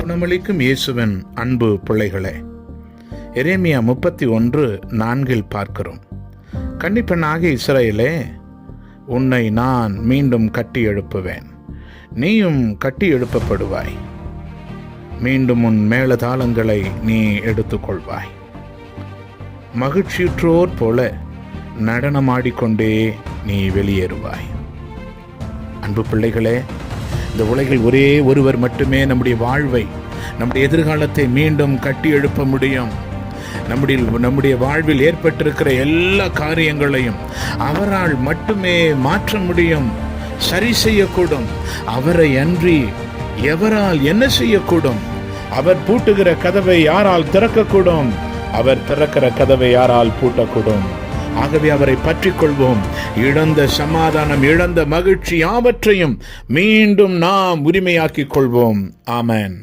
குணமளிக்கும் இயேசுவின் அன்பு பிள்ளைகளே, எரேமியா 31:4 பார்க்கிறோம். கன்னிப்பெண்ணாகிய இஸ்ரவேலே, உன்னை நான் மீண்டும் கட்டி எழுப்புவேன், நீயும் கட்டி எழுப்பப்படுவாய். மீண்டும் உன் மேளதாளங்களை நீ எடுத்துக்கொள்வாய். மகிழ்ச்சியுற்றோர் போல நடனமாடிக்கொண்டே நீ வெளியேறுவாய். அன்பு பிள்ளைகளே, இந்த உலகில் ஒரே ஒருவர் மட்டுமே நம்முடைய வாழ்வை, நம்முடைய எதிர்காலத்தை மீண்டும் கட்டி எழுப்ப முடியும். நம்முடைய வாழ்வில் ஏற்பட்டிருக்கிற எல்லா காரியங்களையும் அவரால் மட்டுமே மாற்ற முடியும், சரி செய்யக்கூடும். அவரை அன்றி எவரால் என்ன செய்யக்கூடும்? அவர் பூட்டுகிற கதவை யாரால் திறக்கக்கூடும்? அவர் திறக்கிற கதவை யாரால் பூட்டக்கூடும்? ஆகவே அவரை பற்றிக் கொள்வோம். இழந்த சமாதானம், இழந்த மகிழ்ச்சி யாவற்றையும் மீண்டும் நாம் உரிமையாக்கிக் கொள்வோம். ஆமென்.